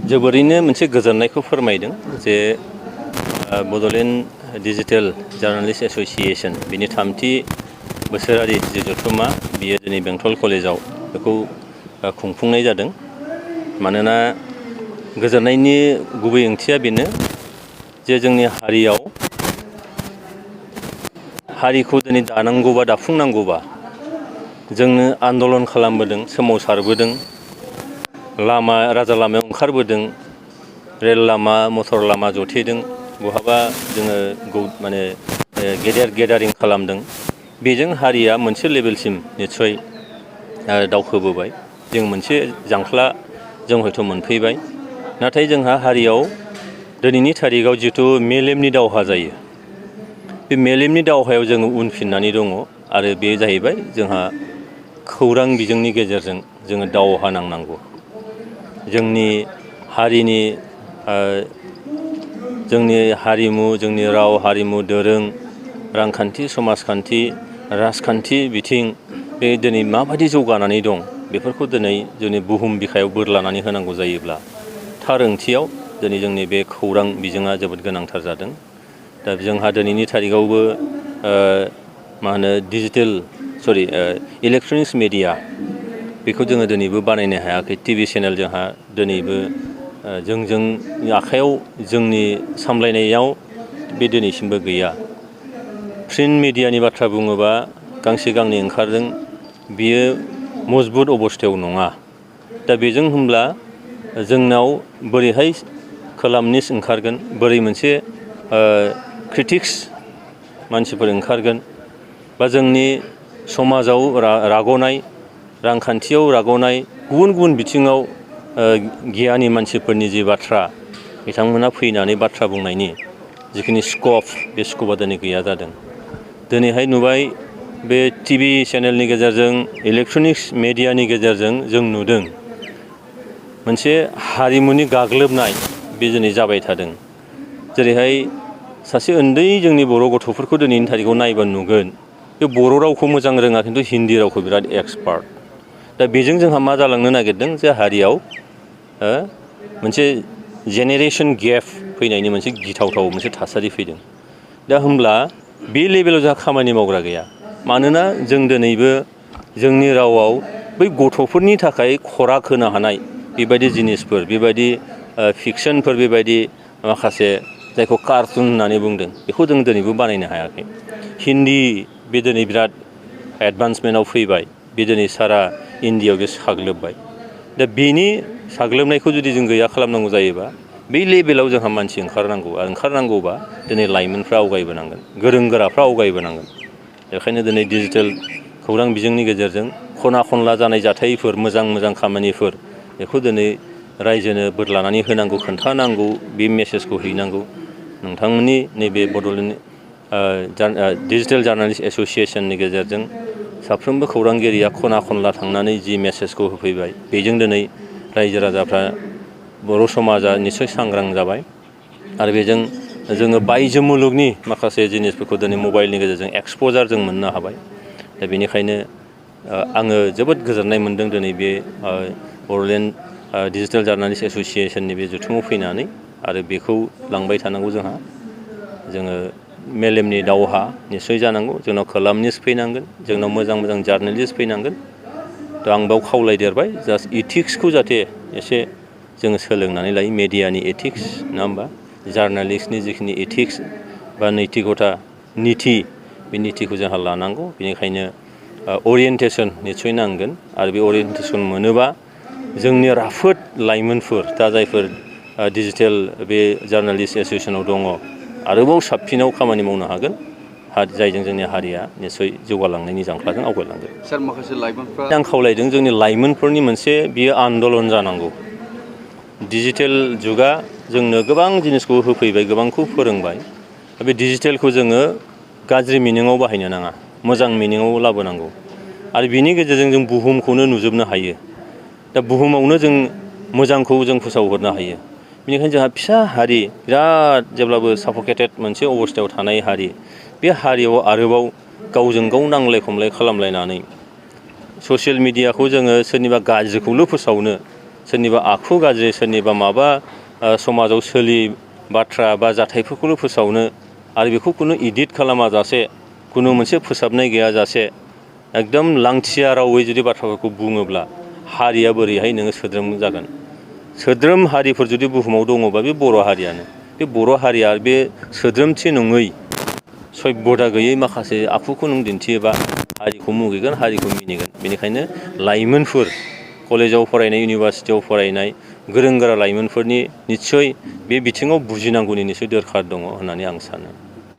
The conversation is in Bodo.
जोबोरैनो मोनसे गोजोननायखौ फोरमायदों जे बड'लेण्ड डिजिटेल जार्नालिस्ट एस'सिएशन बिनि 3थि बोसोरारि जि जथुम्मा बियो दिनै बेंटल कलेजाव बेखौ खुंफुंनाय जादों। मानोना गोजोननायनि गुबै ओंथिया बेनो जे जोंनि हारिखौ दिनै दानांगौबा दाफुंनांगौबा जोंनो आन्दलन खालामबोदों, सोमावसारबोदों, राजा लामायाव ओंखारबोदों, रेल लामा मटर लामा जथेदों, बहाबा जोङो गेदेर गेदारिं खालामदों। बेजों हारिया मोनसे लेभेलसिम निस्सय दावखोबोबाय। जों मोनसे जांख्ला जों हयथ' मोनफैबाय। नाथाय जोंहा हारियाव दिनैनि थारिखआव जिथु मेलेमनि दावहा जायो, बे मेलेमनि दावहायाव जोङो उनफिननानै दङ आरो बे जाहैबाय जोंहा खौरां बिजोंनि गेजेरजों जोङो दावहा नांनांगौ। जोंनि हारिनि जोंनि हारिमु, जोंनि राव हारिमु, दोरों, रांखान्थि, समाजखान्थि, राजखान्थि बिथिं बे दिनै माबायदि जौगानानै दं बेफोरखौ दिनै जोंनि बुहुम बिखायाव बोरलानानै होनांगौ जायोब्ला थार ओंथियाव दिनै जोंनि बे खौरां बिजोङा जोबोद गोनांथार जादों। दा जोंहा दिनैनि थारिखआवबो इलेक्ट्रनिक्स मेडिया बेखौ जोङो दिनैबो बानायनो हायाखै। टिभि चेनेल जोंहा दिनैबो जोंनि आखायाव जोंनि सामलायनायाव बे दिनैसिमबो गैया। प्रिन्ट मिडियानि बाथ्रा बुङोबा गांसे गांनै ओंखारदों, बियो मजबुत अबस्थायाव नङा। दा बेजों होमब्ला जोंनाव बोरैहाय कलामनिस्ट ओंखारगोन, बोरै मोनसे क्रिटिक्स मानसिफोर ओंखारगोन, बा जोंनि समाजाव राग'नाय, रांखान्थियाव राग'नाय, गुबुन गुबुन बिथिङाव गियानि मानसिफोरनि जि बाथ्रा बिथांमोना फैनानै बाथ्रा बुंनायनि जिखिनि स्कप, बे स्कपा दिनै गैया जादों। दिनैहाय नुबाय बे टिभि चेनेलनि गेजेरजों, इलेक्ट्रनिक्स मेडियानि गेजेरजों जों नुदों मोनसे हारिमुनि गाग्लोबनाय बे दिनै जाबाय थादों। जेरैहाय सासे उन्दै जोंनि बर' गथ'फोरखौ दिनैनि थारिखआव नायबा नुगोन बे बर' रावखौ मोजां रोङा, खिन्थु हिन्दी रावखौ बिराद एक्सपार्ट। दा बेजों जोंहा मा जालांनो नागिरदों जे हारियाव मोनसे जेनेरेसन गेप फैनायनि मोनसे गिथावथाव मोनसे थासारि फैदों। दा होमब्ला बे लेभेलाव जोंहा खामानि मावग्रा गैया। मानोना जों दिनैबो जोंनि रावाव बै गथ'फोरनि थाखाय खराग होनो हानाय बेबायदि जिनिसफोर, बेबायदि फिक्सनफोर, बेबायदि माखासे जायखौ कार्टुन होननानै बुंदों बेखौ जों दिनैबो बानायनो हायाखै। हिन्दी बे दिनै बिराद एडभान्समेन्टआव फैबाय, बे दिनै सारा इण्डियाआव बे साग्लोबबाय। दा बेनि साग्लोबनायखौ जुदि जों गैया खालामनांगौ जायोबा बै लेभेलाव जोंहा मानसि ओंखारनांगौ। आरो ओंखारनांगौबा दिनै लाइमोनफ्रा आवगायबोनांगोन, गोरों गोराफ्रा आवगायबोनांगोन। बेखायनो दिनै डिजिटेल खौरां बिजोंनि गेजेरजों खना खनला जानाय जाथायफोर, मोजां मोजां खामानिफोर, बेखौ दिनै रायजोनो बोर लानानै होनांगौ, खोन्थानांगौ, बे मेसेजखौ हैनांगौ। नोंथांमोननि नैबे बड'लेण्ड डिजिटेल जार्नालिस्ट एस'सिएशननि गेजेरजों साफ्रोमबो खौरांगिरिया खना खनला थांनानै जि मेसेजखौ होफैबाय, बेजों दिनै रायजो राजाफ्रा, बर' समाजा निस्सय सांग्रां जाबाय। आरो बेजों जोङो बायजो मुलुगनि माखासे जिनिसफोरखौ दिनै मबाइलनि गेजेरजों एक्सप'जार जों मोननो हाबाय। दा बेनिखायनो आङो जोबोद गोजोननाय मोनदों दिनै बे बड'लेण्ड डिजिटेल जार्नालिस्ट एस'सिएशननि बे जथुमाव फैनानै। आरो बेखौ लांबाय थानांगौ जोङो मेलेमनि दावहा निस्सय जानांगौ। जोंनाव कलामनिस्ट फैनांगोन, जोंनाव मोजां मोजां जार्नेलिस्ट फैनांगोन। दा आं बेयाव खावलायदेरबाय जास्ट इथिक्सखौ जाहाथे एसे जोङो सोलोंनानै लायो, मेडियानि एथिक्स, नङा होमबा? जार्नालिस्टनि जिखिनि एथिक्स बा नैतिकता, निथि, बे निथिखौ जोंहा लानांगौ। बेनिखायनो अरियेन्टेसन निस्सय नांगोन। आरो बे अरियेन्टेसन मोनोबा जोंनि राफोद लाइमोनफोर, दा जायफोर डिजिटेल बे जार्नालिस्ट एस'सिएशनाव दङ, आरोबाव साबसिनाव खामानि मावनो हागोन, जायजों जोंनि हारिया निस्सय जौगालांनायनि जांख्लाजों आवगायलांगोन। सार, माखासे लाइमोनफ्रा आं खावलायदों जोंनि लाइमोनफोरनि मोनसे बियो आन्दलन जानांगौ। डिजिटेल जुगा जोंनो गोबां जिनिसखौ होफैबाय, गोबांखौ फोरोंबाय। बे डिजिटेलखौ जोङो गाज्रि मिनिङाव बाहायनो नाङा, मोजां मिनिङाव लाबोनांगौ। आरो बिनि गेजेरजों जों बुहुमखौनो नुजोबनो हायो। दा बुहुमावनो जों मोजांखौ जों फोसावहरनो हायो। बेनिखायनो जोंहा फिसा हारि, बिराद जेब्लाबो साफकेटेड मोनसे अबस्थायाव थानाय हारि, बे हारियाव आरोबाव गावजों गाव नांलाय खमलाय खालामलायनानै ससियेल मिडियाखौ जोङो सोरनिबा गाज्रिखौल' फोसावनो सोरनिबा आखु गाज्रि, सोरनिबा माबा समाजाव सोलि बाथ्रा बा जाथायफोरखौल' फोसावनो आरो बेखौ खुनु इडिट खालामाजासे, खुनु मोनसे फोसाबनाय गैयाजासे एकदम लांथिया रावै जुदि बाथ्राफोरखौ बुङोब्ला हारिया बोरैहाय नोङो सोद्रोम जागोन? सोद्रोम हारिफोर जुदि बुहुमाव दङबा बे बर' हारियानो। बे बर' हारिया बे सोद्रोमथि नङै, सभ्यता गैयै माखासे आखुखौ नों दिन्थियोबा हारिखौ मुगैगोन, हारिखौ मिनिगोन। बेनिखायनो लाइमोनफोर, कलेजाव फरायनाय, इउनिभारसिटियाव फरायनाय गोरों गोरा लाइमोनफोरनि निस्सय बे बिथिङाव बुजिनांगौनि निस्सय दरखार दङ होननानै आं सानो।